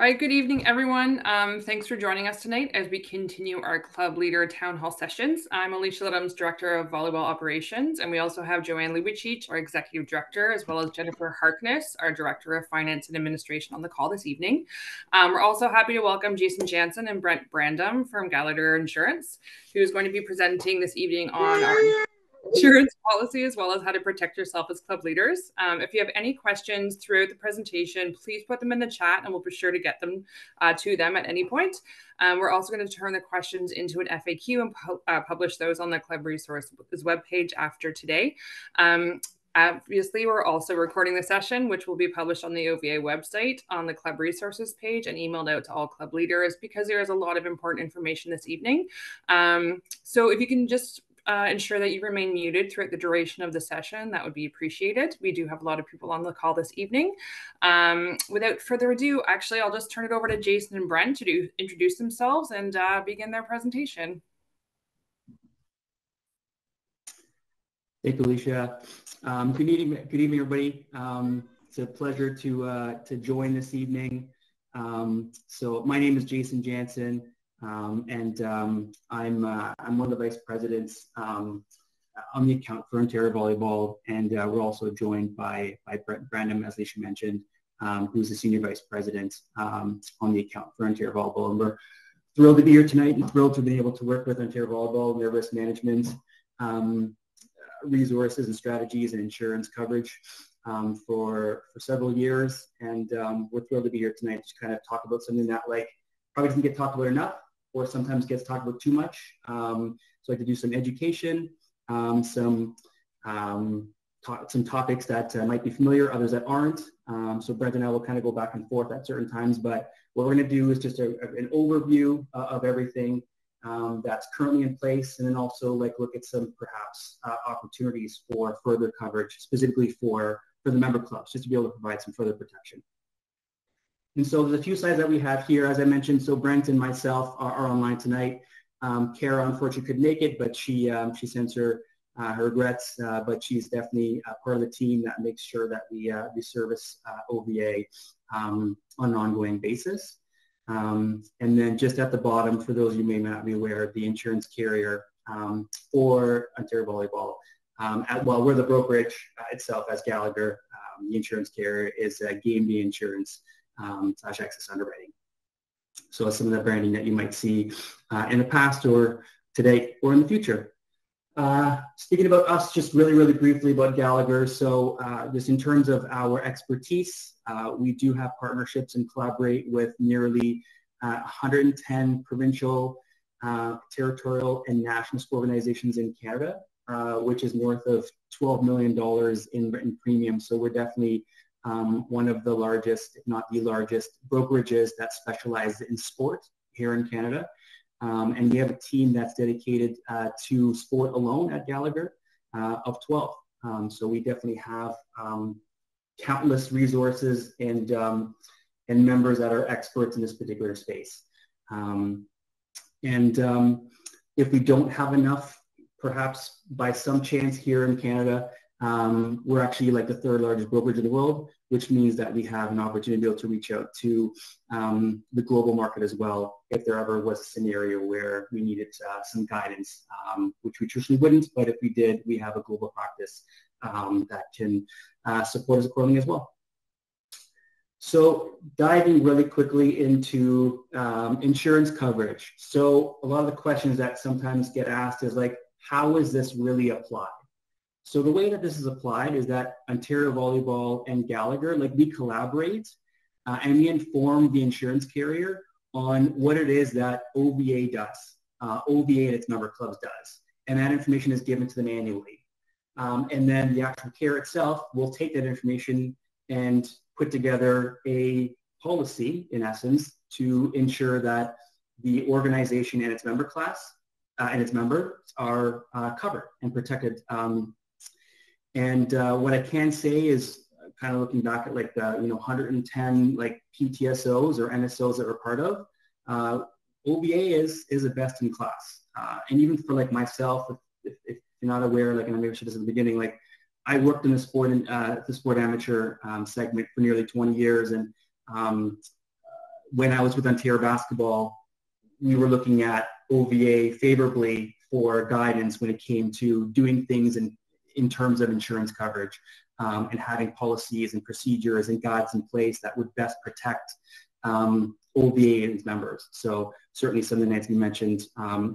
All right, good evening, everyone. Thanks for joining us tonight as we continue our Club Leader Town Hall sessions. I'm Alicia Adams, Director of Volleyball Operations, and we also have Joanne Lubicic, our Executive Director, as well as Jennifer Harkness, our Director of Finance and Administration on the call this evening. We're also happy to welcome Jason Jansen and Brent Brandom from Gallagher Insurance, who's going to be presenting this evening on our insurance policy as well as how to protect yourself as club leaders. If you have any questions throughout the presentation, please put them in the chat and we'll be sure to get them to them at any point. We're also going to turn the questions into an FAQ and publish those on the Club Resources webpage after today. Obviously, we're also recording the session, which will be published on the OVA website on the Club Resources page and emailed out to all club leaders because there is a lot of important information this evening. So if you can just ensure that you remain muted throughout the duration of the session, that would be appreciated. We do have a lot of people on the call this evening. Without further ado, actually, I'll just turn it over to Jason and Brent to introduce themselves and begin their presentation. Thank you, Alicia. Good evening, everybody. It's a pleasure to join this evening. So my name is Jason Jansen. And I'm one of the vice presidents on the account for Ontario Volleyball, and we're also joined by Brent Brandom, as Alicia mentioned, who's the senior vice president on the account for Ontario Volleyball. And we're thrilled to be here tonight and thrilled to be able to work with Ontario Volleyball and their risk management resources and strategies and insurance coverage for several years. And we're thrilled to be here tonight to kind of talk about something that probably doesn't get talked about enough, or sometimes gets talked about too much. So I'd like to do some education, some topics that might be familiar, others that aren't. So Brent and I will kind of go back and forth at certain times, but what we're going to do is just an overview of everything that's currently in place, and then also look at some perhaps opportunities for further coverage, specifically for the member clubs, just to be able to provide some further protection. And so there's a few slides that we have here, as I mentioned. So Brent and myself are online tonight. Kara unfortunately couldn't make it, but she sends her regrets. But she's definitely part of the team that makes sure that we service OVA on an ongoing basis. And then just at the bottom, for those of you who may not be aware, the insurance carrier for Ontario Volleyball. Well, we're the brokerage itself as Gallagher. The insurance carrier is Game Day Insurance. / Access Underwriting. So some of the branding that you might see in the past or today or in the future. Speaking about us, just really briefly about Gallagher. So just in terms of our expertise, we do have partnerships and collaborate with nearly 110 provincial, territorial, and national school organizations in Canada, which is north of $12 million in written premium. So we're definitely one of the largest, if not the largest, brokerages that specialize in sport here in Canada. And we have a team that's dedicated to sport alone at Gallagher of 12. So we definitely have countless resources and members that are experts in this particular space. If we don't have enough, perhaps by some chance here in Canada, we're actually the third largest brokerage in the world, which means that we have an opportunity to be able to reach out to the global market as well, if there ever was a scenario where we needed some guidance, which we traditionally wouldn't, but if we did, we have a global practice that can support us accordingly as well. So diving really quickly into insurance coverage. So a lot of the questions that sometimes get asked is how is this really applied? So the way that this is applied is that Ontario Volleyball and Gallagher, we collaborate and we inform the insurance carrier on what it is that OVA does, OVA and its member clubs does. And that information is given to them annually. And then the actual carrier itself will take that information and put together a policy, in essence, to ensure that the organization and its member class and its members are covered and protected. What I can say is, kind of looking back at 110 PTSOs or NSOs that we're part of, OVA is a best in class. And even for myself, if you're not aware, and I maybe should have said at the beginning, I worked in the sport amateur segment for nearly 20 years, and when I was with Ontario Basketball, we were looking at OVA favorably for guidance when it came to doing things in terms of insurance coverage, and having policies and procedures and guides in place that would best protect OVA and its members. So certainly something that needs to be mentioned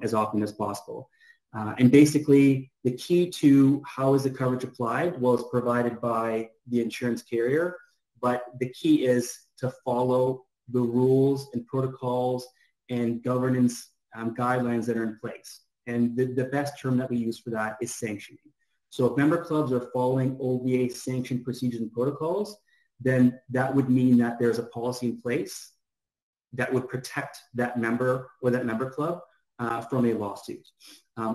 as often as possible. And basically, the key to how is the coverage applied? Well, it's provided by the insurance carrier, but the key is to follow the rules and protocols and governance guidelines that are in place. And the best term that we use for that is sanctioning. So if member clubs are following OVA sanctioned procedures and protocols, then that would mean that there's a policy in place that would protect that member or that member club from a lawsuit,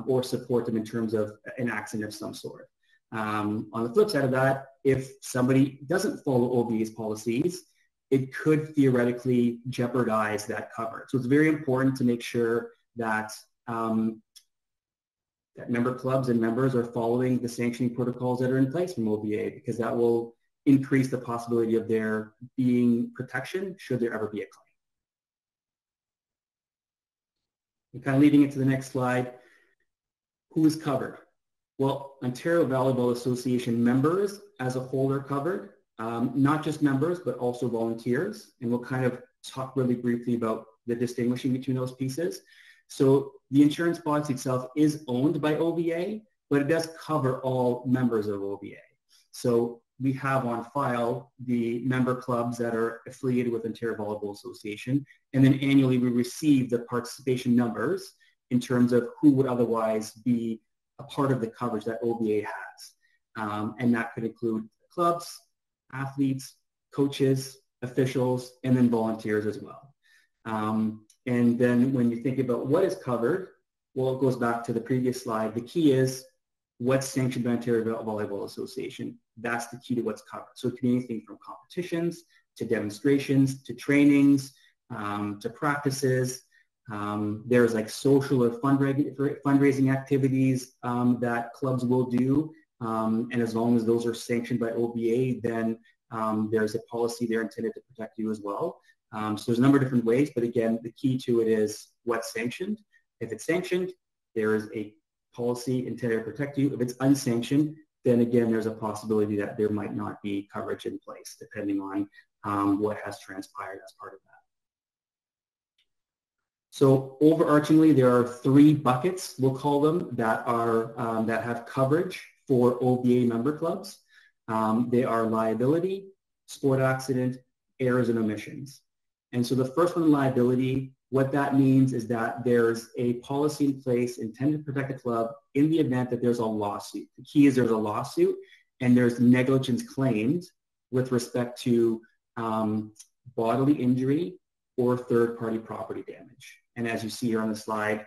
or support them in terms of an accident of some sort. On the flip side of that, if somebody doesn't follow OVA's policies, it could theoretically jeopardize that coverage. So it's very important to make sure that that member clubs and members are following the sanctioning protocols that are in place from OVA, because that will increase the possibility of there being protection should there ever be a claim. And kind of leading into the next slide, who is covered? Well, Ontario Volleyball Association members as a whole are covered, not just members, but also volunteers. And we'll kind of talk really briefly about the distinguishing between those pieces. So the insurance policy itself is owned by OVA, but it does cover all members of OVA. So we have on file the member clubs that are affiliated with Ontario Volleyball Association, and then annually we receive the participation numbers in terms of who would otherwise be a part of the coverage that OVA has. And that could include clubs, athletes, coaches, officials, and then volunteers as well. And then when you think about what is covered, well, it goes back to the previous slide. The key is what's sanctioned by Ontario Volleyball Association. That's the key to what's covered. So it can be anything from competitions to demonstrations to trainings to practices. There's like social or fundraising activities that clubs will do. And as long as those are sanctioned by OVA, then there's a policy there intended to protect you as well. So there's a number of different ways, but again, the key to it is what's sanctioned. If it's sanctioned, there is a policy intended to protect you. If it's unsanctioned, then again, there's a possibility that there might not be coverage in place, depending on what has transpired as part of that. So overarchingly, there are three buckets, we'll call them, that are that have coverage for OVA member clubs. They are liability, sport accident, errors and omissions. And so the first one, liability, what that means is that there's a policy in place intended to protect the club in the event that there's a lawsuit. The key is there's a lawsuit and there's negligence claims with respect to bodily injury or third-party property damage. And as you see here on the slide,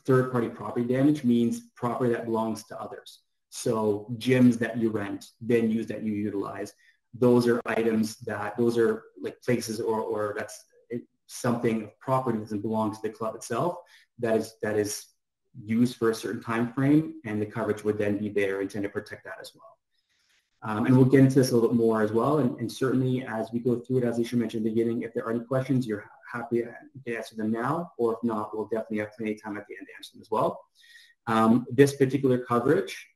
third-party property damage means property that belongs to others. So gyms that you rent, venues that you utilize, those are items that, those are like places or that's something of property that doesn't belong to the club itself that is used for a certain time frame, and the coverage would then be there intended to protect that as well. And we'll get into this a little bit more as well, and certainly as we go through it, as Alicia mentioned at the beginning, if there are any questions, you're happy to answer them now, or if not, we'll definitely have plenty of time at the end to answer them as well. This particular coverage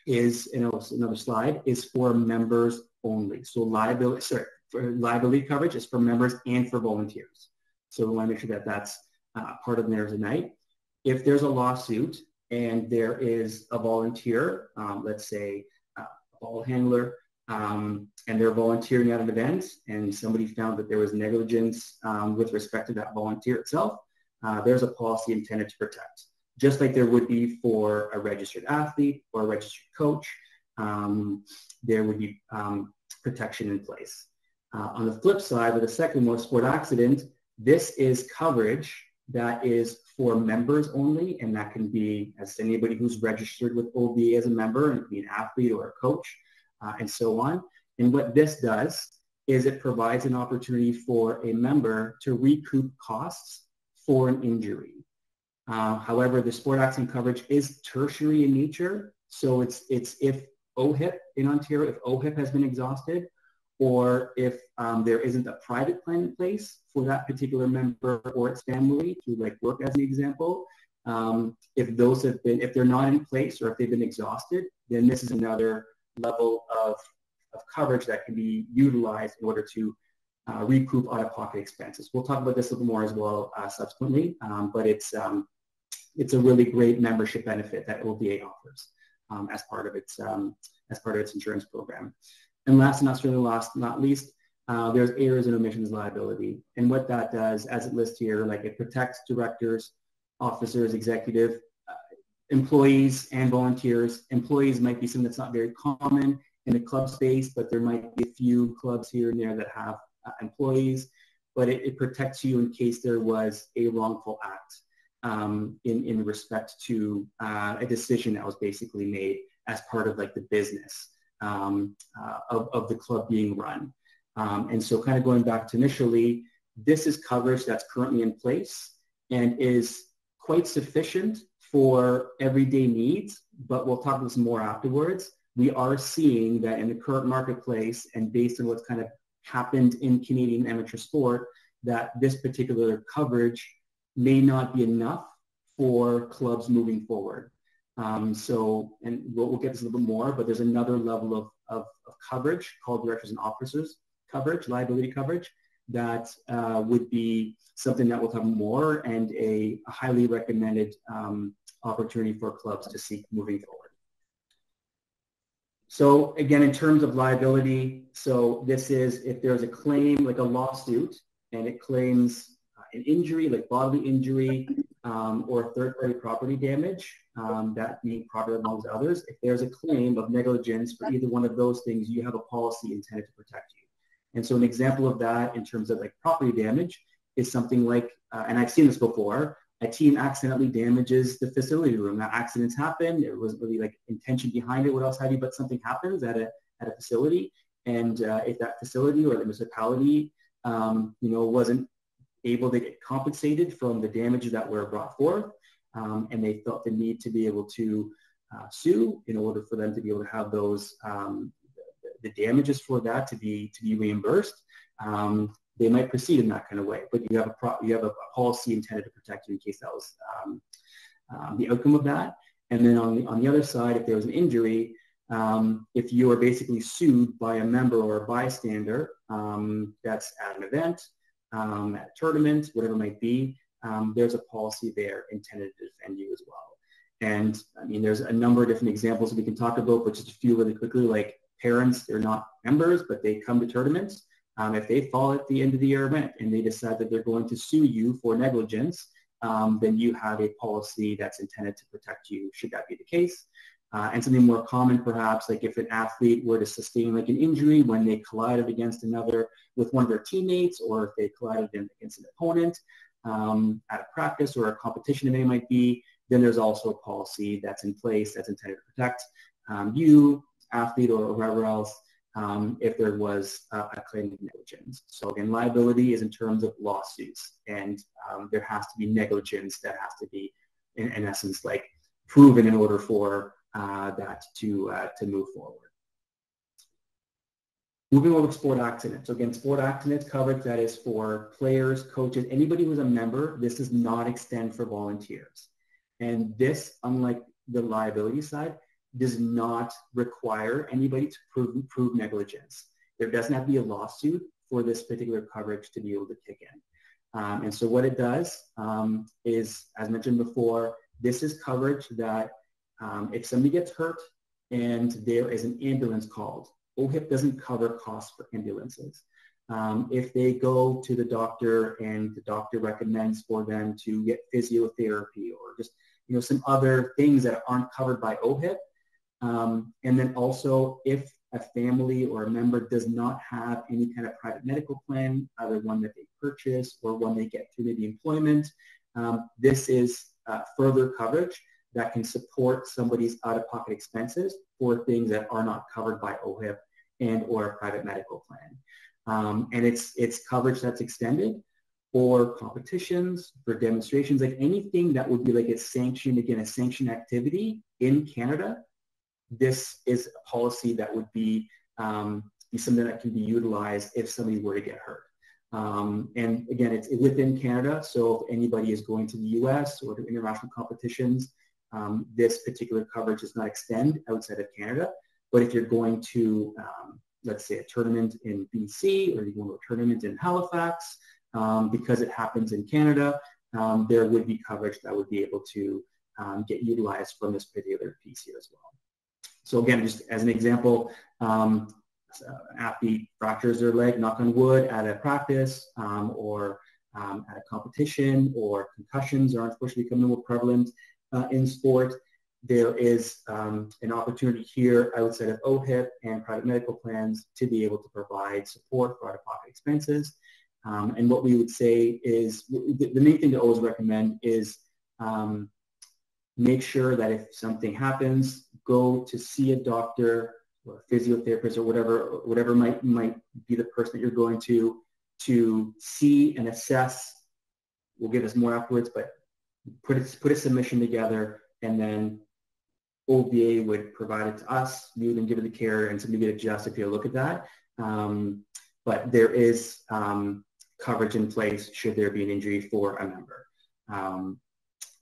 is, another slide, is for members only. So liability coverage is for members and for volunteers. So we want to make sure that that's part of there tonight. If there's a lawsuit and there is a volunteer, let's say a ball handler, and they're volunteering at an event and somebody found that there was negligence with respect to that volunteer itself, there's a policy intended to protect. Just like there would be for a registered athlete or a registered coach, there would be protection in place. On the flip side, with the second one, sport accident, this is coverage that is for members only, and that can be as anybody who's registered with OVA as a member, and it can be an athlete or a coach, and so on. And what this does is it provides an opportunity for a member to recoup costs for an injury. However, the sport accident coverage is tertiary in nature, so it's if OHIP in Ontario, if OHIP has been exhausted, or if there isn't a private plan in place for that particular member or its family to like work as an example. If those have been, if they're not in place or if they've been exhausted, then this is another level of coverage that can be utilized in order to recoup out-of-pocket expenses. We'll talk about this a little more as well subsequently, but it's a really great membership benefit that OVA offers as part of its insurance program. And last and not least, there's errors and omissions liability. And what that does, as it lists here, like it protects directors, officers, executive, employees, and volunteers. Employees might be something that's not very common in the club space, but there might be a few clubs here and there that have employees, but it protects you in case there was a wrongful act in respect to a decision that was basically made as part of like the business of the club being run. And so kind of going back to initially, this is coverage that's currently in place and is quite sufficient for everyday needs, but we'll talk about this more afterwards. We are seeing that in the current marketplace and based on what's kind of happened in Canadian amateur sport, that this particular coverage may not be enough for clubs moving forward. And we'll get this a little bit more, but there's another level of coverage called directors and officers coverage, liability coverage, that would be something that we'll have more and a highly recommended opportunity for clubs to seek moving forward. So again, in terms of liability, so this is if there's a claim like a lawsuit and it claims an injury, like bodily injury or third-party property damage, that being property amongst others, if there's a claim of negligence for either one of those things, you have a policy intended to protect you. And so an example of that in terms of like property damage is something like, and I've seen this before, a team accidentally damages the facility room. Now accidents happen. There wasn't really like intention behind it, what else have you, but something happens at a facility. And if that facility or the municipality, wasn't able to get compensated from the damages that were brought forth, and they felt the need to be able to sue in order for them to be able to have those the damages for that to be reimbursed, they might proceed in that kind of way. But you have a policy intended to protect you in case that was the outcome of that. And then on the other side, if there was an injury, if you are basically sued by a member or a bystander, that's at an event, at a tournament, whatever it might be, there's a policy there intended to defend you as well. And I mean, there's a number of different examples that we can talk about, but just a few really quickly, like parents, they're not members, but they come to tournaments. If they fall at the end of the year event and they decide that they're going to sue you for negligence, then you have a policy that's intended to protect you should that be the case. And something more common perhaps, like if an athlete were to sustain like an injury when they collided against another with one of their teammates, or if they collided against an opponent at a practice or a competition it might be, then there's also a policy that's in place that's intended to protect you, athlete, or whoever else, if there was a claim of negligence. So again, liability is in terms of lawsuits, and there has to be negligence that has to be, in essence, like proven in order for that to move forward. Moving over to sport accidents. So again, sport accidents coverage that is for players, coaches, anybody who's a member. This does not extend for volunteers. And this, unlike the liability side, does not require anybody to prove negligence. There doesn't have to be a lawsuit for this particular coverage to be able to kick in. And so what it does is, as mentioned before, this is coverage that if somebody gets hurt and there is an ambulance called, OHIP doesn't cover costs for ambulances. If they go to the doctor and the doctor recommends for them to get physiotherapy or just some other things that aren't covered by OHIP, and then also if a family or a member does not have any kind of private medical plan, either one that they purchase or one they get through maybe employment, this is further coverage that can support somebody's out-of-pocket expenses for things that are not covered by OHIP and or a private medical plan. And it's coverage that's extended for competitions, for demonstrations, like anything that would be like a sanctioned activity in Canada. This is a policy that would be be something that can be utilized if somebody were to get hurt. And again, it's within Canada, so if anybody is going to the US or to international competitions, this particular coverage does not extend outside of Canada. But if you're going to, let's say, a tournament in BC, or you're going to a tournament in Halifax, because it happens in Canada, there would be coverage that would be able to get utilized from this particular piece here as well. So again, just as an example, an athlete fractures their leg, knock on wood, at a practice or at a competition, or concussions are unfortunately becoming more prevalent in sport. There is an opportunity here outside of OHIP and private medical plans to be able to provide support for out-of-pocket expenses. And what we would say is, the main thing to always recommend is make sure that if something happens, go to see a doctor or a physiotherapist or whatever might be the person that you're going to see and assess. We'll give us more afterwards, but put a submission together, and then OVA would provide it to us. We would then give it the care, and somebody would adjust if you look at that. But there is coverage in place should there be an injury for a member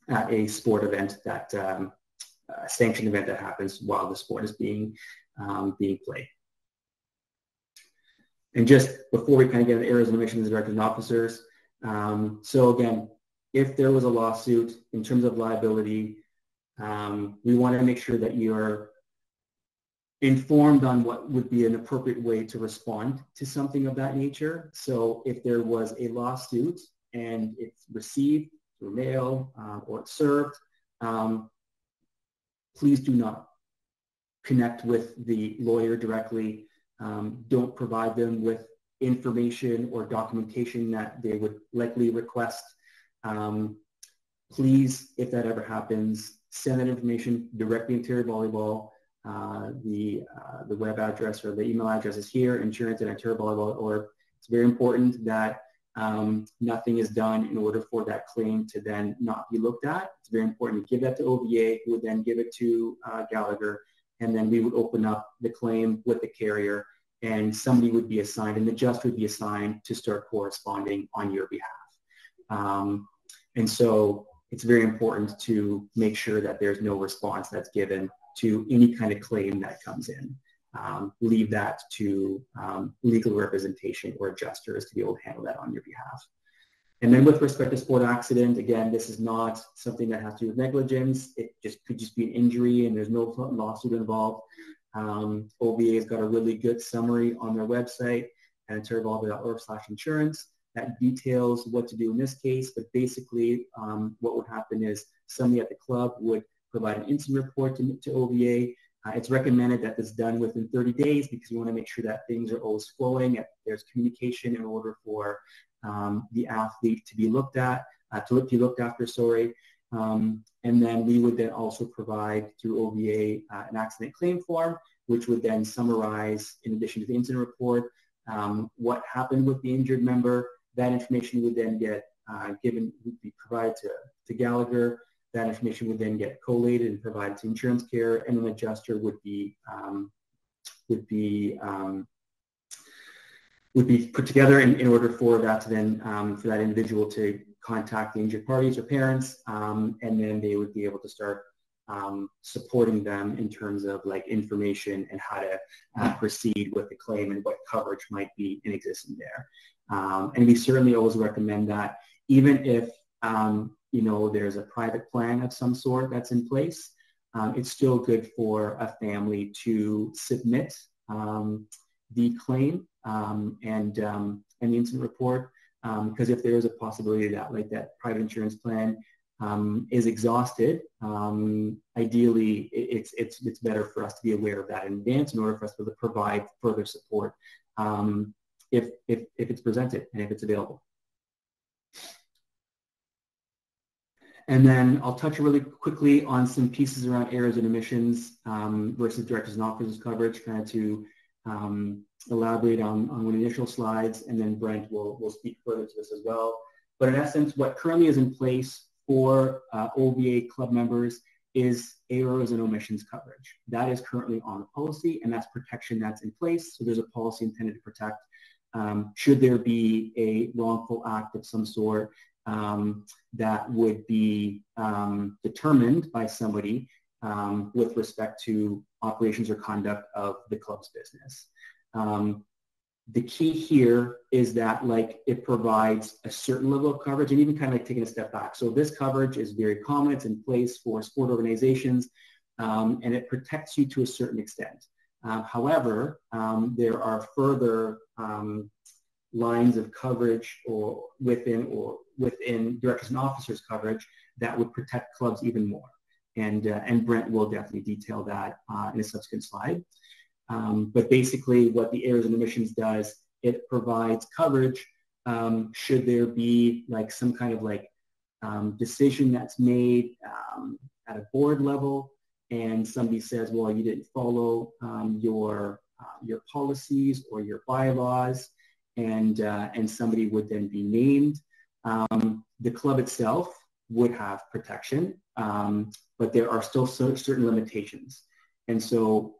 at a sport event, that a sanctioned event that happens while the sport is being played. And just before we kind of get into areas and omissions, directors and officers, so again, if there was a lawsuit in terms of liability, we want to make sure that you're informed on what would be an appropriate way to respond to something of that nature. So if there was a lawsuit and it's received through mail or it's served, please do not connect with the lawyer directly. Don't provide them with information or documentation that they would likely request. Please, if that ever happens, send that information directly into your volleyball. The web address or the email address is here, insurance@ontariovolleyball.org. It's very important that nothing is done in order for that claim to then not be looked at. It's very important to give that to OVA, who would then give it to Gallagher, and then we would open up the claim with the carrier, and somebody would be assigned, an adjuster would be assigned to start corresponding on your behalf. And so it's very important to make sure that there's no response that's given to any kind of claim that comes in. Leave that to legal representation or adjusters to be able to handle that on your behalf. And then with respect to sport accident, again, this is not something that has to do with negligence. It could just be an injury and there's no lawsuit involved. OVA has got a really good summary on their website at ontariovolleyball.org/insurance that details what to do in this case. But basically, what would happen is somebody at the club would provide an incident report to OVA. It's recommended that this is done within 30 days because we want to make sure that things are always flowing. There's communication in order for the athlete to be looked at, to be looked after, sorry. And then we would then also provide through OVA an accident claim form, which would then summarize, in addition to the incident report, what happened with the injured member. That information would then get would be provided to Gallagher. That information would then get collated and provided to insurance care, and an adjuster would be put together in order for that to then for that individual to contact the injured parties or parents, and then they would be able to start supporting them in terms of like information and how to proceed with the claim and what coverage might be in existence there. And we certainly always recommend that, even if there's a private plan of some sort that's in place, it's still good for a family to submit the claim and the incident report, because if there is a possibility that that private insurance plan is exhausted, ideally it's better for us to be aware of that in advance in order for us to provide further support if it's presented and if it's available. And then I'll touch really quickly on some pieces around errors and omissions versus directors and officers coverage, kind of to elaborate on one of the initial slides, and then Brent will speak further to this as well. But in essence, what currently is in place for OVA club members is errors and omissions coverage. That is currently on the policy, and that's protection that's in place. So there's a policy intended to protect should there be a wrongful act of some sort that would be determined by somebody with respect to operations or conduct of the club's business. The key here is that it provides a certain level of coverage, and even kind of taking a step back. So this coverage is very common. It's in place for sport organizations, and it protects you to a certain extent. However, there are further lines of coverage or within directors and officers coverage that would protect clubs even more. And Brent will definitely detail that in a subsequent slide. But basically what the errors and omissions does, it provides coverage should there be some kind of decision that's made at a board level, and somebody says, well, you didn't follow your policies or your bylaws, and somebody would then be named. The club itself would have protection, but there are still certain limitations. And so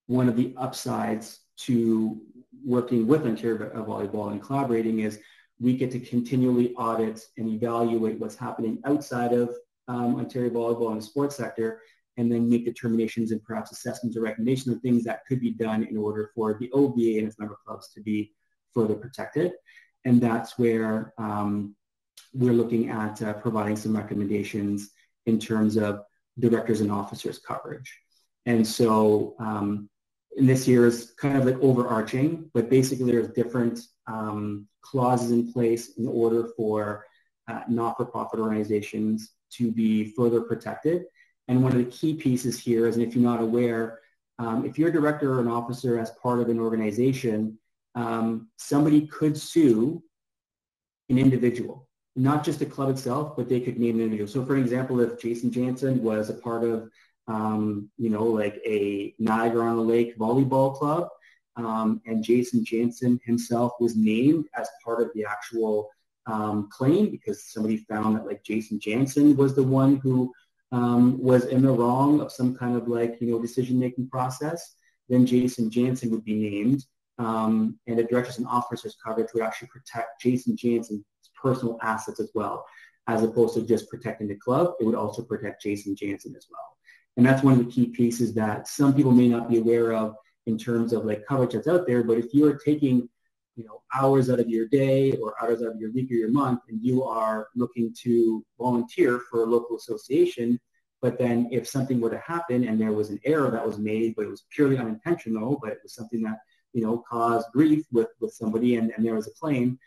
one of the upsides to working with Ontario Volleyball and collaborating is we get to continually audit and evaluate what's happening outside of Ontario Volleyball and the sports sector, and then make determinations and perhaps assessments or recommendations of things that could be done in order for the OVA and its member clubs to be further protected. And that's where we're looking at providing some recommendations in terms of directors and officers coverage. And so in this year is kind of overarching, but basically there's different clauses in place in order for not-for-profit organizations to be further protected. And one of the key pieces here is, and if you're not aware, if you're a director or an officer as part of an organization, somebody could sue an individual, not just the club itself, but they could name an individual. So for example, if Jason Jansen was a part of a Niagara-on-the-Lake volleyball club, and Jason Jansen himself was named as part of the actual claim because somebody found that Jason Jansen was the one who was in the wrong of some kind of decision-making process, then Jason Jansen would be named, and the directors and officers coverage would actually protect Jason Jansen's personal assets as well, as opposed to just protecting the club. It would also protect Jason Jansen as well. And that's one of the key pieces that some people may not be aware of in terms of coverage that's out there. But if you're taking, hours out of your day or hours out of your week or your month, and you are looking to volunteer for a local association, but then if something were to happen and there was an error that was made, but it was purely unintentional, but it was something that, caused grief with somebody and there was a claim,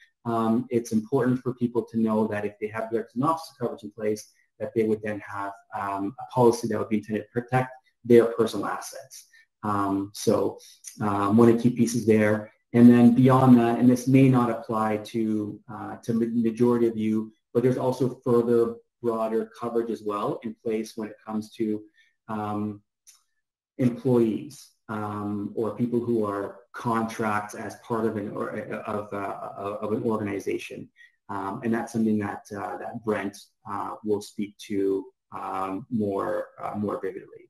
it's important for people to know that if they have directors and officer coverage in place, that they would then have a policy that would be intended to protect their personal assets. So one of the key pieces there. And then beyond that, and this may not apply to the majority of you, but there's also further broader coverage as well in place when it comes to employees or people who are contracts as part of an organization. And that's something that Brent will speak to more vividly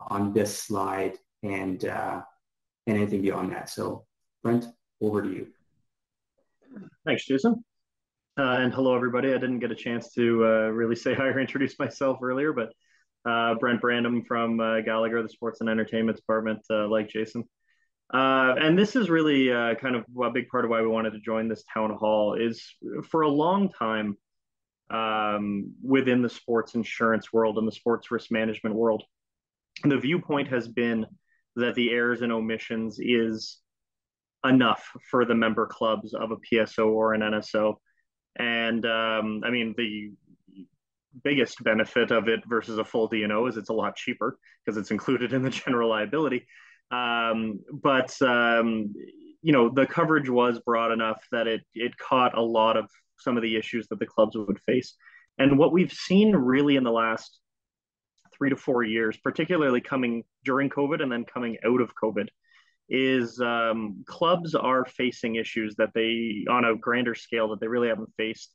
on this slide and anything beyond that. So Brent, over to you. Thanks, Jason. And hello, everybody. I didn't get a chance to really say hi or introduce myself earlier, but Brent Brandom from Gallagher, the Sports and Entertainment Department, like Jason. And this is really kind of a big part of why we wanted to join this town hall is for a long time within the sports insurance world and the sports risk management world, the viewpoint has been that the errors and omissions is enough for the member clubs of a PSO or an NSO. And I mean, the biggest benefit of it versus a full D&O is it's a lot cheaper because it's included in the general liability. But the coverage was broad enough that it caught a lot of some of the issues that the clubs would face. And what we've seen really in the last 3 to 4 years, particularly coming during COVID and then coming out of COVID, is clubs are facing issues that they, on a grander scale, that they really haven't faced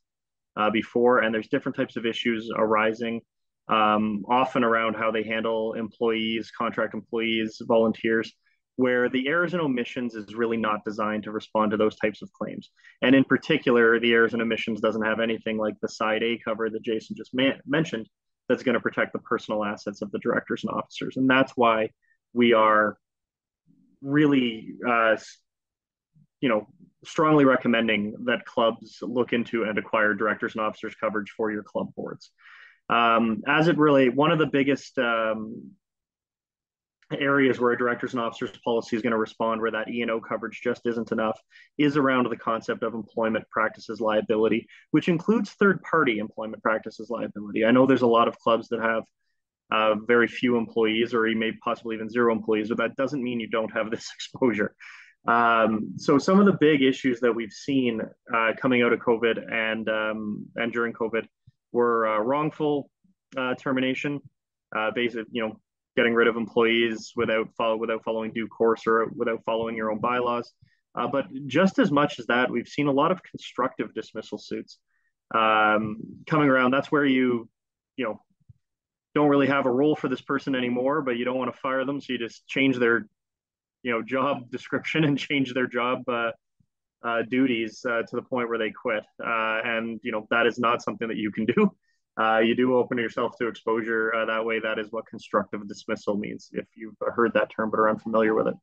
before. And there's different types of issues arising often around how they handle employees, contract employees, volunteers, where the errors and omissions is really not designed to respond to those types of claims. And in particular, the errors and omissions doesn't have anything like the Side A cover that Jason just mentioned that's going to protect the personal assets of the directors and officers. And that's why we are really, strongly recommending that clubs look into and acquire directors and officers coverage for your club boards. One of the biggest areas where a directors and officers policy is going to respond where that E&O coverage just isn't enough is around the concept of employment practices liability, which includes third-party employment practices liability. I know there's a lot of clubs that have very few employees, or you may possibly even zero employees, but that doesn't mean you don't have this exposure. So some of the big issues that we've seen coming out of COVID and during COVID were wrongful termination, basically, getting rid of employees without following due course or without following your own bylaws. But just as much as that, we've seen a lot of constructive dismissal suits coming around. That's where you don't really have a role for this person anymore, but you don't want to fire them, so you just change their job description and change their job duties to the point where they quit. And that is not something that you can do. You do open yourself to exposure that way. That is what constructive dismissal means, if you've heard that term but are unfamiliar with it.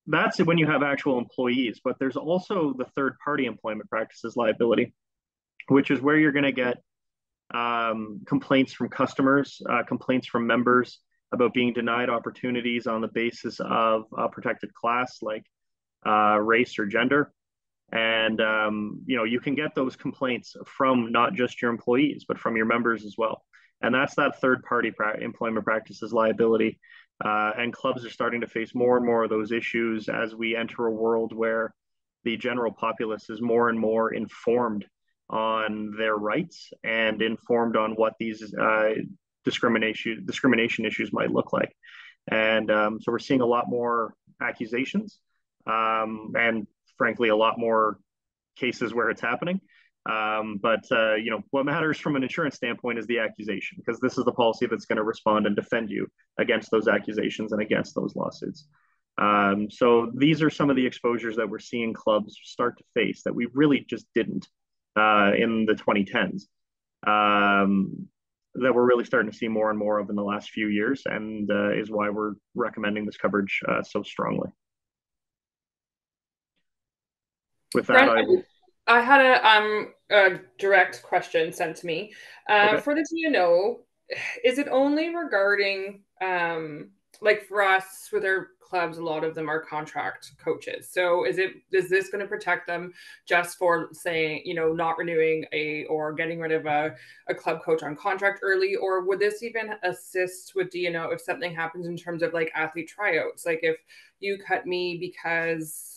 That's when you have actual employees, but there's also the third-party employment practices liability, which is where you're going to get complaints from customers, complaints from members about being denied opportunities on the basis of a protected class like race or gender. And you can get those complaints from not just your employees, but from your members as well. And that's that third-party employment practices liability. And clubs are starting to face more and more of those issues as we enter a world where the general populace is more and more informed on their rights and informed on what these discrimination issues might look like. And so we're seeing a lot more accusations and frankly, a lot more cases where it's happening. But what matters from an insurance standpoint is the accusation, because this is the policy that's going to respond and defend you against those accusations and against those lawsuits. So these are some of the exposures that we're seeing clubs start to face that we really just didn't in the 2010s. That we're really starting to see more and more of in the last few years, and is why we're recommending this coverage so strongly. With that, Brent, I had a direct question sent to me. Okay. For the DNO, is it only regarding, like for us with our clubs, a lot of them are contract coaches. So is this going to protect them just for saying, not renewing or getting rid of a club coach on contract early? Or would this even assist with DNO if something happens in terms of like athlete tryouts? Like if you cut me because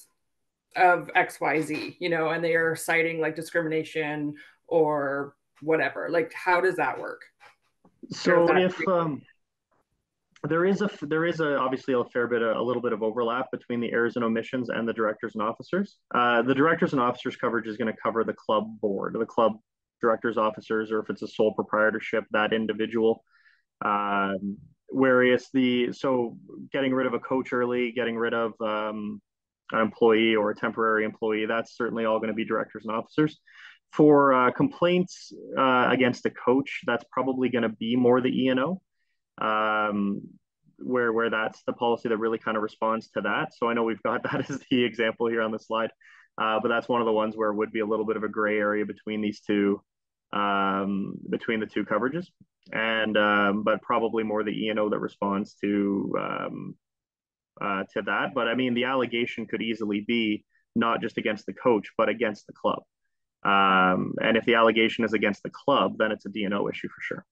of XYZ, and they are citing like discrimination or whatever. Like, how does that work? So if there is obviously a little bit of overlap between the errors and omissions and the directors and officers. The directors and officers coverage is going to cover the club board, the club directors, officers, or if it's a sole proprietorship, that individual. Whereas getting rid of a coach early, getting rid of an employee or a temporary employee, that's certainly all going to be directors and officers. For complaints against a coach, that's probably going to be more the E&O, where that's the policy that really kind of responds to that. So I know we've got that as the example here on the slide, but that's one of the ones where it would be a little bit of a gray area between these two, between the two coverages, and but probably more the E&O that responds to that. But I mean, the allegation could easily be not just against the coach, but against the club. And if the allegation is against the club, then it's a DNO issue for sure.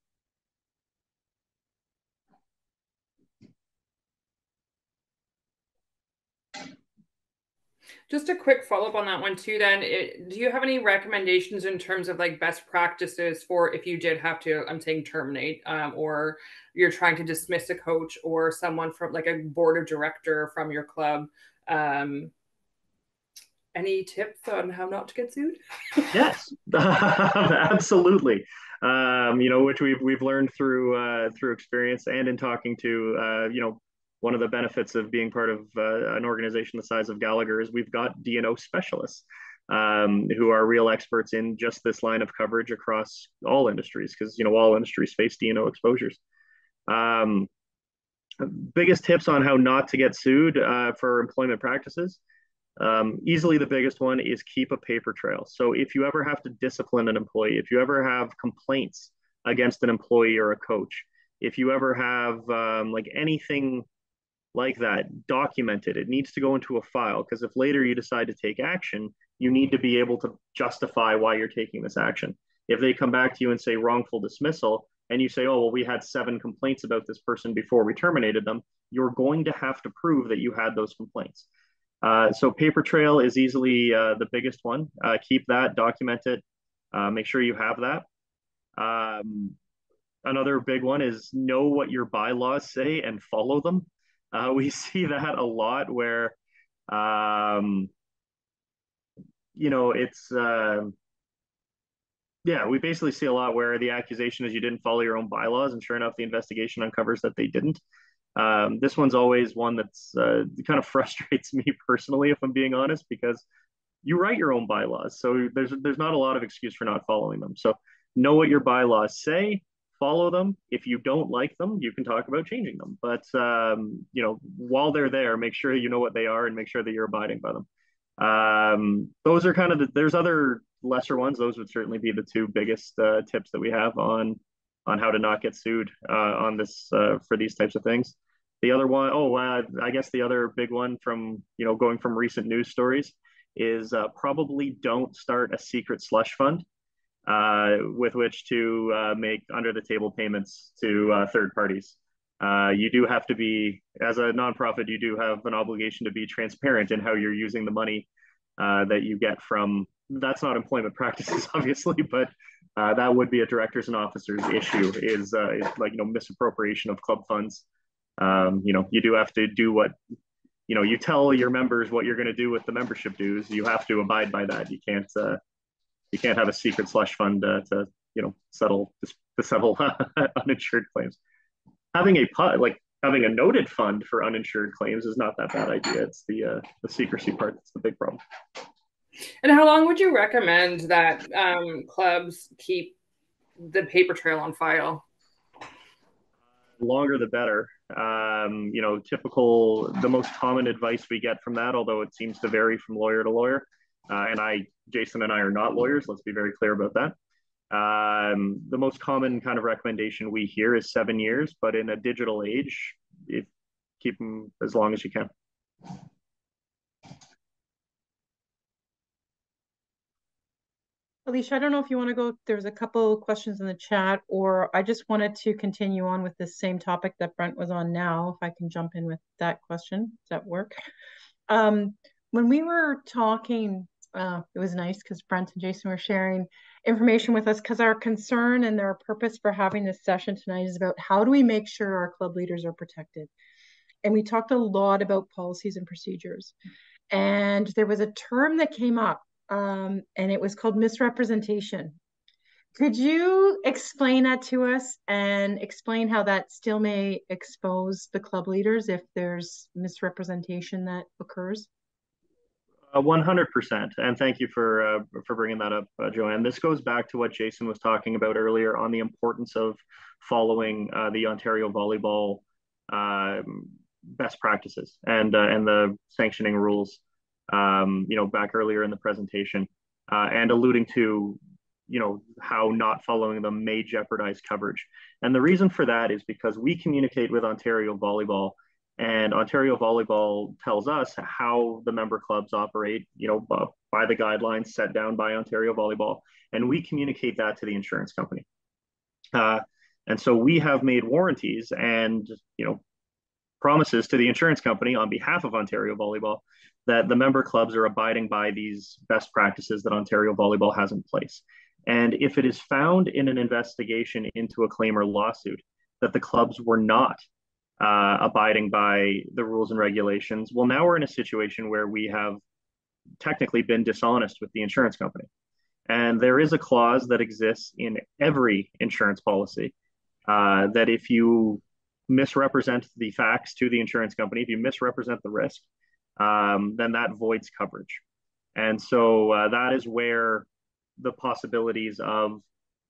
Just a quick follow-up on that one too, then. Do you have any recommendations in terms of like best practices for if you did have to, I'm saying terminate, or you're trying to dismiss a coach or someone from like a board of director from your club? Any tips on how not to get sued? Yes, absolutely. Which we've learned through experience and in talking to one of the benefits of being part of an organization the size of Gallagher is we've got D&O specialists who are real experts in just this line of coverage across all industries because all industries face D&O exposures. Um, Biggest tips on how not to get sued for employment practices. Easily the biggest one is keep a paper trail. So if you ever have to discipline an employee, if you ever have complaints against an employee or a coach, if you ever have like anything like that, document it. It needs to go into a file because if later you decide to take action, you need to be able to justify why you're taking this action. If they come back to you and say wrongful dismissal, and you say, oh, well, we had 7 complaints about this person before we terminated them, you're going to have to prove that you had those complaints. So paper trail is easily the biggest one. Keep that, document it, make sure you have that. Another big one is know what your bylaws say and follow them. We see that a lot where, it's, we basically see a lot where the accusation is you didn't follow your own bylaws, and sure enough, the investigation uncovers that they didn't. This one's always one that's kind of frustrates me personally, if I'm being honest, because you write your own bylaws, so there's not a lot of excuse for not following them. So know what your bylaws say, follow them. If you don't like them, you can talk about changing them. But while they're there, make sure you know what they are and make sure that you're abiding by them. Those are kind of there's other lesser ones. Those would certainly be the 2 biggest tips that we have on how to not get sued on this for these types of things. The other one, I guess the other big one from going from recent news stories is probably don't start a secret slush fund with which to make under the table payments to third parties. You do have to be, as a nonprofit, you do have an obligation to be transparent in how you're using the money that you get from. That's not employment practices, obviously, but that would be a directors and officers issue. Is like misappropriation of club funds. You do have to do what you tell your members what you're going to do with the membership dues. You have to abide by that. You can't have a secret slush fund to settle uninsured claims. Having a noted fund for uninsured claims is not that bad idea. It's the secrecy part that's the big problem. And how long would you recommend that clubs keep the paper trail on file? The longer the better. The most common advice we get from that, although it seems to vary from lawyer to lawyer, Jason and I are not lawyers. Let's be very clear about that. The most common kind of recommendation we hear is 7 years, but in a digital age, keep them as long as you can. Alicia, I don't know if you want to go, there's a couple questions in the chat, or I just wanted to continue on with the same topic that Brent was on now, if I can jump in with that question. Does that work? When we were talking, it was nice because Brent and Jason were sharing information with us, because our concern and our purpose for having this session tonight is about how do we make sure our club leaders are protected. And we talked a lot about policies and procedures. And there was a term that came up, and it was called misrepresentation. Could you explain that to us and explain how that still may expose the club leaders if there's misrepresentation that occurs? 100%. And thank you for bringing that up, Joanne. This goes back to what Jason was talking about earlier on the importance of following the Ontario Volleyball best practices and the sanctioning rules, back earlier in the presentation, and alluding to, how not following them may jeopardize coverage. And the reason for that is because we communicate with Ontario Volleyball, and Ontario Volleyball tells us how the member clubs operate, by the guidelines set down by Ontario Volleyball, and we communicate that to the insurance company. And so we have made warranties and, promises to the insurance company on behalf of Ontario Volleyball that the member clubs are abiding by these best practices that Ontario Volleyball has in place. And if it is found in an investigation into a claim or lawsuit that the clubs were not abiding by the rules and regulations, well, now we're in a situation where we have technically been dishonest with the insurance company. And there is a clause that exists in every insurance policy that if you misrepresent the facts to the insurance company, if you misrepresent the risk, then that voids coverage. And so that is where the possibilities of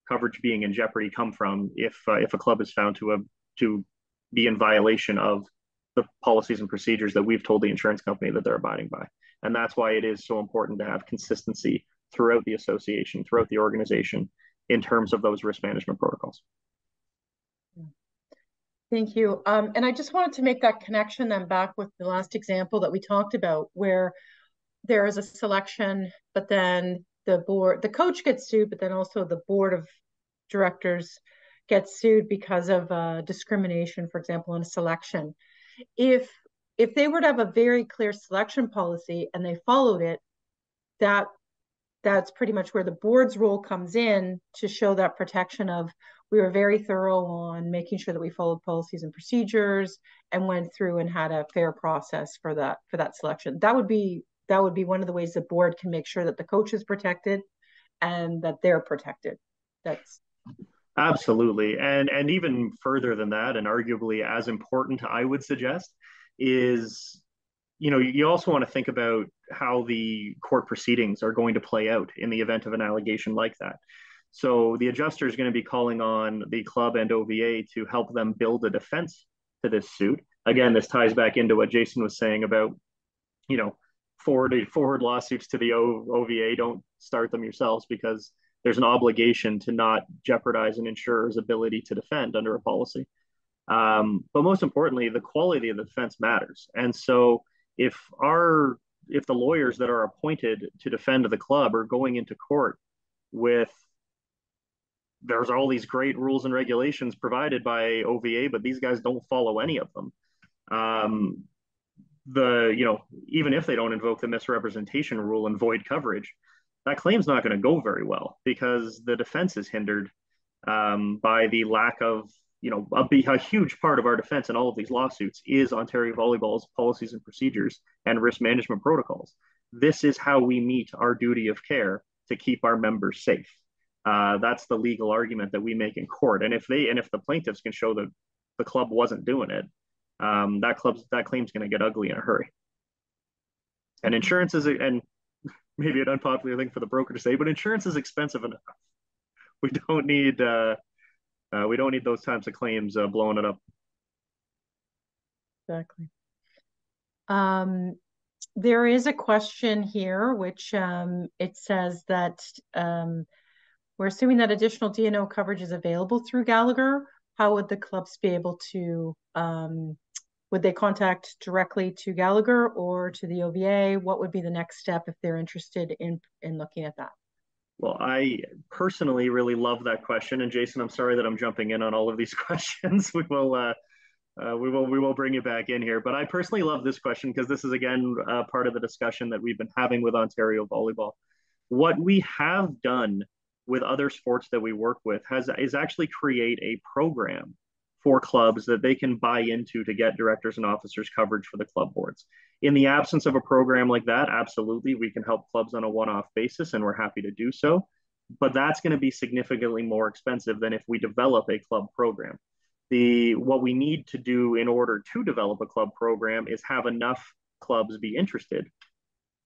coverage being in jeopardy come from if a club is found to be in violation of the policies and procedures that we've told the insurance company that they're abiding by. And that's why it is so important to have consistency throughout the association, throughout the organization, in terms of those risk management protocols. Thank you. And I just wanted to make that connection then back with the last example that we talked about, where there is a selection, but then the coach gets sued, but then also the board of directors gets sued because of discrimination, for example, in a selection. If they were to have a very clear selection policy and they followed it, that's pretty much where the board's role comes in to show that protection of, we were very thorough on making sure that we followed policies and procedures and went through and had a fair process for that selection. That would be one of the ways the board can make sure that the coach is protected and that they're protected. That's absolutely. And even further than that, and arguably as important, I would suggest, is, you also want to think about how the court proceedings are going to play out in the event of an allegation like that. So the adjuster is going to be calling on the club and OVA to help them build a defense to this suit. Again, this ties back into what Jason was saying about, forward lawsuits to the OVA. Don't start them yourselves, because there's an obligation to not jeopardize an insurer's ability to defend under a policy. But most importantly, the quality of the defense matters. And so if the lawyers that are appointed to defend the club are going into court with, there's all these great rules and regulations provided by OVA, but these guys don't follow any of them. Even if they don't invoke the misrepresentation rule and void coverage, that claim's not going to go very well, because the defense is hindered by the lack of, a huge part of our defense in all of these lawsuits is Ontario Volleyball's policies and procedures and risk management protocols. This is how we meet our duty of care to keep our members safe. That's the legal argument that we make in court. And if the plaintiffs can show that the club wasn't doing it, that claim's going to get ugly in a hurry. And insurance is, and maybe an unpopular thing for the broker to say, but insurance is expensive enough. We don't need those types of claims blowing it up. Exactly. There is a question here, which it says that we're assuming that additional D&O coverage is available through Gallagher. How would the clubs be able to, would they contact directly to Gallagher or to the OVA? What would be the next step if they're interested in looking at that? Well, I personally really love that question. And Jason, I'm sorry that I'm jumping in on all of these questions. We will bring you back in here. But I personally love this question because this is, again, part of the discussion that we've been having with Ontario Volleyball. What we have done with other sports that we work with is actually create a program for clubs that they can buy into to get directors and officers coverage for the club boards. In the absence of a program like that, absolutely, we can help clubs on a one-off basis, and we're happy to do so. But that's going to be significantly more expensive than if we develop a club program. What we need to do in order to develop a club program is have enough clubs be interested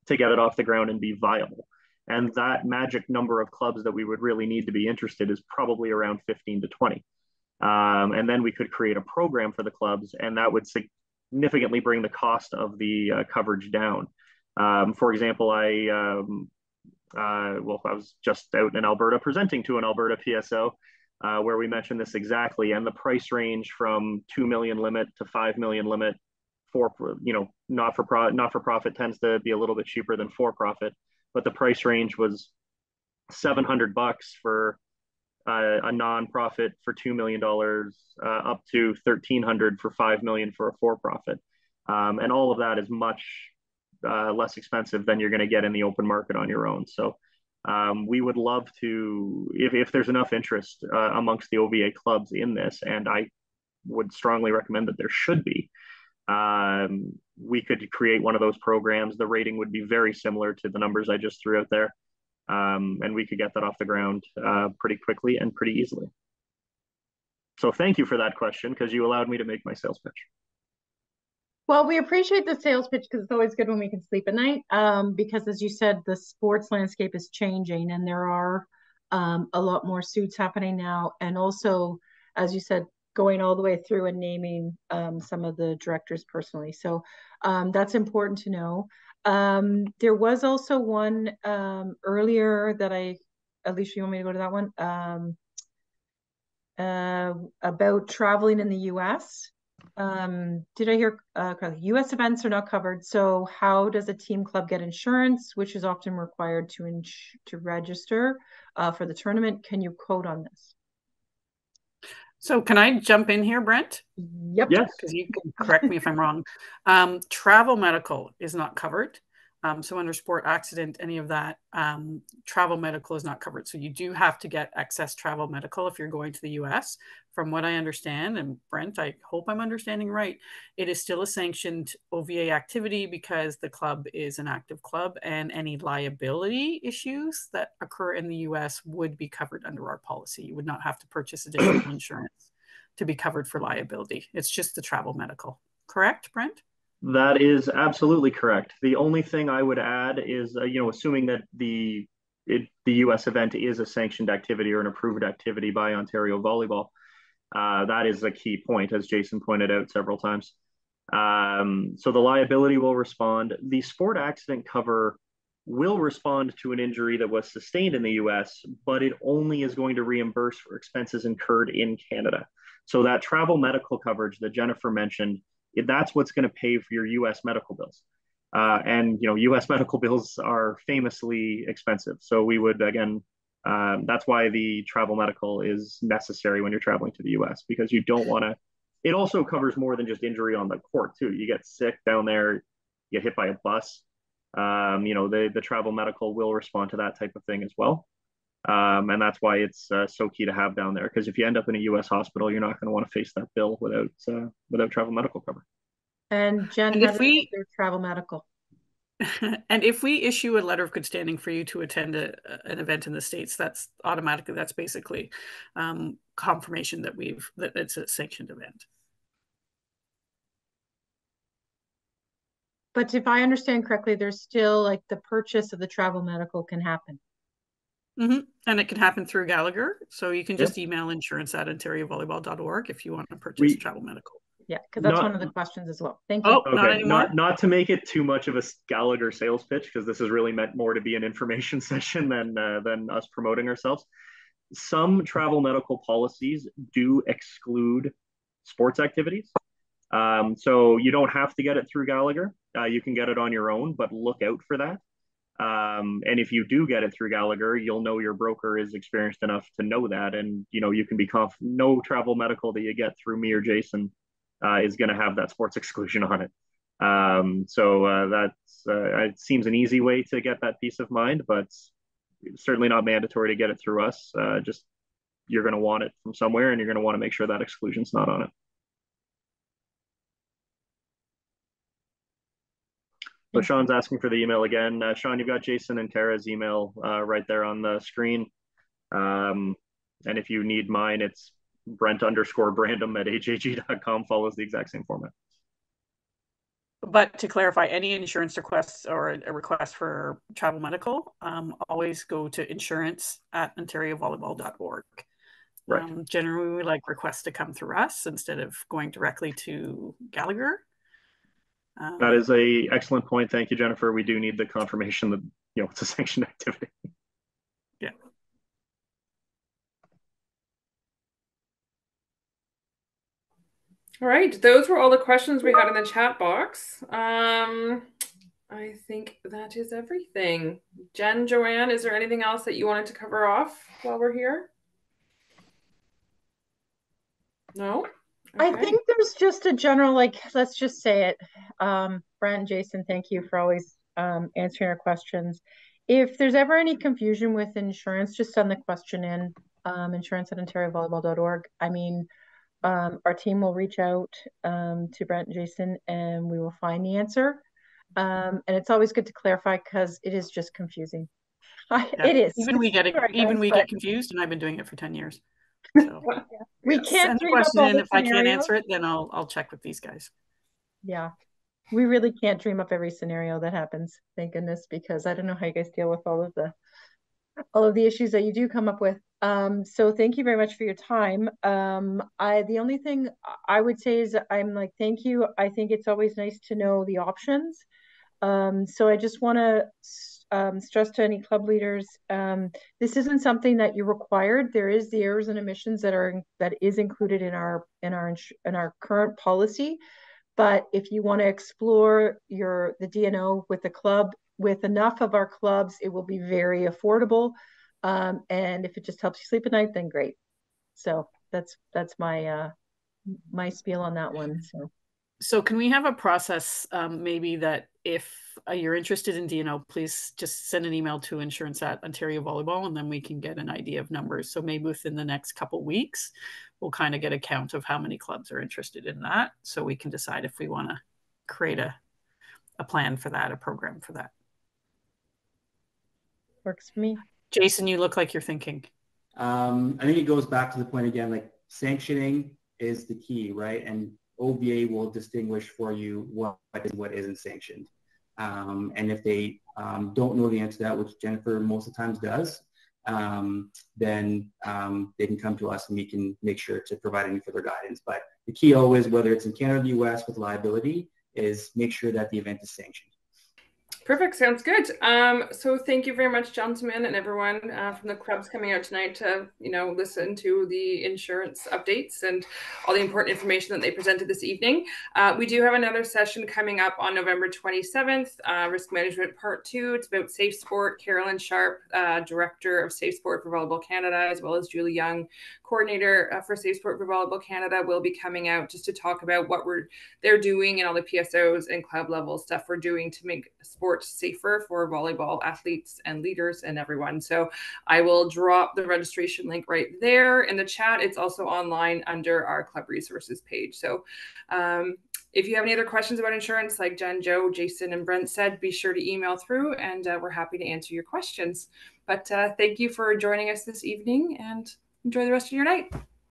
to get it off the ground and be viable. And that magic number of clubs that we would really need to be interested is probably around 15 to 20. And then we could create a program for the clubs, and that would significantly bring the cost of the coverage down. For example, I was just out in Alberta presenting to an Alberta PSO where we mentioned this exactly, and the price range from 2 million limit to 5 million limit for, not for profit tends to be a little bit cheaper than for profit, but the price range was $700 for a non-profit for $2 million, up to $1,300 for $5 million for a for-profit. And all of that is much less expensive than you're going to get in the open market on your own. So we would love to, if there's enough interest amongst the OVA clubs in this, and I would strongly recommend that there should be, we could create one of those programs. The rating would be very similar to the numbers I just threw out there. And we could get that off the ground pretty quickly and pretty easily. So thank you for that question, because you allowed me to make my sales pitch. Well, we appreciate the sales pitch because it's always good when we can sleep at night. Because as you said, the sports landscape is changing and there are a lot more suits happening now. And also, as you said, going all the way through and naming some of the directors personally. So that's important to know. There was also one earlier that Alicia, you want me to go to that one? About traveling in the US. Did I hear correctly? US events are not covered. So how does a team club get insurance, which is often required to register for the tournament? Can you quote on this? So can I jump in here, Brent? Yep. Yes. Because you can correct me if I'm wrong. Travel medical is not covered. So under sport accident, any of that, travel medical is not covered. So you do have to get excess travel medical if you're going to the US. From what I understand, and Brent, I hope I'm understanding right, it is still a sanctioned OVA activity because the club is an active club, and any liability issues that occur in the US would be covered under our policy. You would not have to purchase additional insurance to be covered for liability. It's just the travel medical. Correct, Brent? That is absolutely correct. The only thing I would add is, assuming that the U.S. event is a sanctioned activity or an approved activity by Ontario Volleyball, that is a key point, as Jason pointed out several times. So the liability will respond. The sport accident cover will respond to an injury that was sustained in the U.S., but it only is going to reimburse for expenses incurred in Canada. So that travel medical coverage that Jennifer mentioned, that's what's going to pay for your U.S. medical bills. And U.S. medical bills are famously expensive. So we would, again, that's why the travel medical is necessary when you're traveling to the U.S., because you don't want to. It also covers more than just injury on the court too. You get sick down there, you get hit by a bus. The travel medical will respond to that type of thing as well. And that's why it's so key to have down there, because if you end up in a U.S. hospital, you're not going to want to face that bill without travel medical cover. And Jen, how do we get their travel medical? And if we issue a letter of good standing for you to attend an event in the States, that's basically confirmation that it's a sanctioned event. But if I understand correctly, there's still like the purchase of the travel medical can happen. Mm-hmm. And it can happen through Gallagher. So you can just email insurance@ontariovolleyball.org if you want to purchase travel medical. Yeah, because that's one of the questions as well. Thank you. Oh, not anymore. Not to make it too much of a Gallagher sales pitch, because this is really meant more to be an information session than us promoting ourselves. Some travel medical policies do exclude sports activities. So you don't have to get it through Gallagher. You can get it on your own, but look out for that. And if you do get it through Gallagher, you'll know your broker is experienced enough to know that, and you can be confident no travel medical that you get through me or Jason is going to have that sports exclusion on it. It seems an easy way to get that peace of mind, but certainly not mandatory to get it through us. Just you're going to want it from somewhere, and you're going to want to make sure that exclusion's not on it. So Sean's asking for the email again. Sean, you've got Jason and Tara's email right there on the screen. And if you need mine, it's Brent_Brandom@hag.com, follows the exact same format. But to clarify, any insurance requests or a request for travel medical, always go to insurance@ontariovolleyball.org. Right. Generally, we like requests to come through us instead of going directly to Gallagher. That is an excellent point. Thank you, Jennifer. We do need the confirmation that it's a sanctioned activity. Yeah. All right, those were all the questions we had in the chat box. I think that is everything. Jen, Joanne, is there anything else that you wanted to cover off while we're here? No? Okay. I think there's just a general, let's just say it. Brent and Jason, thank you for always answering our questions. If there's ever any confusion with insurance, just send the question in, insurance@ontariovolleyball.org. I mean, Our team will reach out to Brent and Jason, and we will find the answer. And it's always good to clarify because it is just confusing. It is. Even we get confused, and I've been doing it for 10 years. So we can't send the dream up question all in. the If I can't scenarios. answer it, then I'll check with these guys. Yeah, we really can't dream up every scenario that happens. Thank goodness, because I don't know how you guys deal with all of the issues that you do come up with. So thank you very much for your time. The only thing I would say is I'm like, thank you. I think it's always nice to know the options. So I just want to stress to any club leaders, this isn't something that you're required. There is the errors and omissions that is included in our current policy. But if you want to explore the DNO with the club, with enough of our clubs, it will be very affordable. And if it just helps you sleep at night, then great. So that's my my spiel on that one. So can we have a process maybe that if you're interested in DNO, please just send an email to insurance@Ontario Volleyball, and then we can get an idea of numbers. So maybe within the next couple of weeks, we'll kind of get a count of how many clubs are interested in that, so we can decide if we want to create a plan for that, a program for that. Works for me. Jason, you look like you're thinking. I think it goes back to the point again, like sanctioning is the key, right? And OVA will distinguish for you what is and what isn't sanctioned. And if they don't know the answer to that, which Jennifer most of the times does, then they can come to us and we can make sure to provide any further guidance. But the key always, whether it's in Canada or the US with liability, is make sure that the event is sanctioned. Perfect. Sounds good. So thank you very much, gentlemen, and everyone from the clubs coming out tonight to, listen to the insurance updates and all the important information that they presented this evening. We do have another session coming up on November 27th, Risk Management Part 2. It's about Safe Sport. Carolyn Sharp, Director of Safe Sport for Volleyball Canada, as well as Julie Young, Coordinator for Safe Sport for Volleyball Canada, will be coming out just to talk about what they're doing and all the PSOs and club level stuff we're doing to make sport safer for volleyball athletes and leaders and everyone. So I will drop the registration link right there in the chat. It's also online under our club resources page. So if you have any other questions about insurance, like Jen, Joe, Jason, and Brent said, be sure to email through, and we're happy to answer your questions. But thank you for joining us this evening, and enjoy the rest of your night.